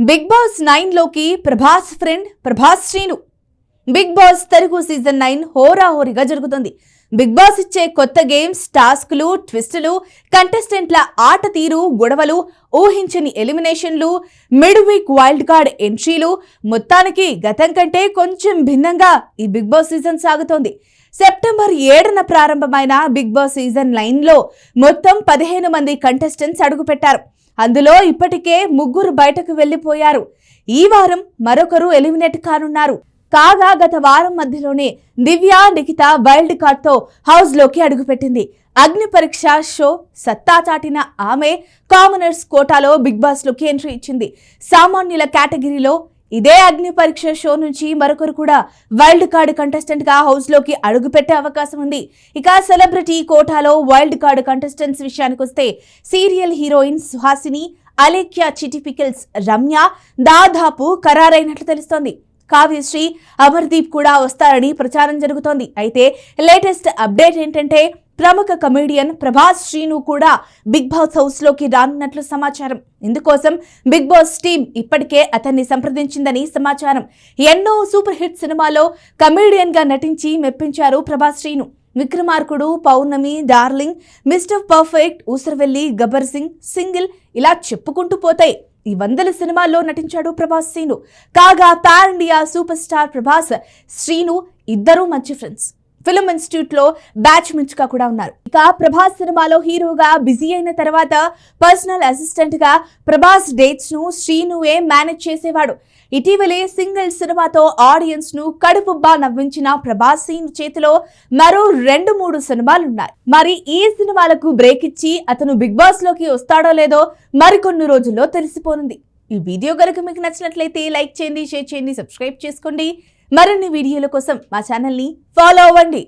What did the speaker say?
Big Boss 9 లోకి Prabhas friend Prabhas Srinu. Bigg Boss Telugu season 9 హోరాహోరీగా జరుగుతుంది. బిగ్ బాస్ ఇచ్చే కొత్త గేమ్స్, టాస్క్లు, ట్విస్టులు, కంటెస్టెంట్ల ఆట తీరు, గొడవలు, ఊహించని ఎలిమినేషన్లు, మిడ్ వీక్ వైల్డ్ కార్డ్ ఎంట్రీలు, మొత్తానికి గతం కంటే కొంచెం భిన్నంగా ఈ బిగ్ బాస్ సీజన్ సాగుతోంది. సెప్టెంబర్ 7న ప్రారంభమైన బిగ్ బాస్ సీజన్ 9లో మొత్తం 15 మంది కంటెస్టెంట్స్ అడుగుపెట్టారు. అందులో ఇప్పటికే 3 బయటకు వెళ్లిపోయారు. ఈ వారం మరొకరు ఎలిమినేట్ కానున్నారు. కాగా గత వారం మధ్యలోనే దివ్య నిఖిత వైల్డ్ కార్డ్ తో హౌస్ లోకి అడుగుపెట్టింది. అగ్ని పరీక్ష షో సత్తా చాటిన ఆమె కామనర్స్ కోటాలో బిగ్ బాస్ లోకి ఎంట్రీ ఇచ్చింది. సామాన్యుల కేటగిరీలో ఇదే అగ్ని పరీక్ష షో నుంచి మరొకరు కూడా వైల్డ్ కార్డ్ కంటెస్టెంట్ గా హౌస్ లోకి అడుగుపెట్టే అవకాశం ఉంది. ఇక సెలబ్రిటీ కోటాలో వైల్డ్ కార్డ్ కంటెస్టెంట్స్ విషయానికి వస్తే సీరియల్ హీరోయిన్ సుహాసిని, అలేఖ్య, చిటిపికల్స్, రమ్య దాదాపు ఖరారైనట్లు తెలుస్తోంది. కావ్యశ్రీ, అమర్దీప్ కూడా వస్తారని ప్రచారం జరుగుతోంది. అయితే లేటెస్ట్ అప్డేట్ ఏంటంటే ప్రముఖ కమెడియన్ ప్రభాస్ శ్రీను కూడా బిగ్ బాస్ హౌస్ లోకి రానున్నట్లు సమాచారం. ఇందుకోసం బిగ్ బాస్ టీమ్ ఇప్పటికే అతన్ని సంప్రదించిందని సమాచారం. ఎన్నో సూపర్ హిట్ సినిమాలో కమెడియన్ గా నటించి మెప్పించారు ప్రభాస్ శ్రీను. విక్రమార్కుడు, పౌర్ణమి, డార్లింగ్, మిస్టర్ పర్ఫెక్ట్, ఊసరవెల్లి, గబ్బర్ సింగ్, సింగిల్ ఇలా చెప్పుకుంటూ పోతాయి. ఈ 100 సినిమాల్లో నటించాడు ప్రభాస్ శ్రీను. కాగా pan India super star Prabhas Srinu ఇద్దరూ మంచి ఫ్రెండ్స్. ఫిల్మ్ ఇన్స్టిట్యూట్ లో బ్యాచ్మెంట్స్ గా కూడా ఉన్నారు. ఇక ప్రభాస్ సినిమాలో హీరోగా బిజీ అయిన తర్వాత పర్సనల్ అసిస్టెంట్ గా ప్రభాస్ డేట్స్ ను శ్రీనువే మేనేజ్ చేసేవాడు. ఇటీవలే సింగిల్ సినిమాతో ఆడియన్స్ ను కడుపుబ్బా నవ్వించిన ప్రభాస్ శ్రీను చేతిలో మరో 2-3 సినిమాలున్నాయి. మరి ఈ సినిమాలకు బ్రేక్ ఇచ్చి అతను బిగ్ బాస్ లోకి వస్తాడో లేదో మరికొన్ని రోజుల్లో తెలిసిపోనుంది. ఈ వీడియో కనుక మీకు నచ్చినట్లయితే లైక్ చేయండి, షేర్ చేయండి, సబ్స్క్రైబ్ చేసుకోండి. మరిన్ని వీడియోల కోసం మా ఛానల్ ని ఫాలో అవ్వండి.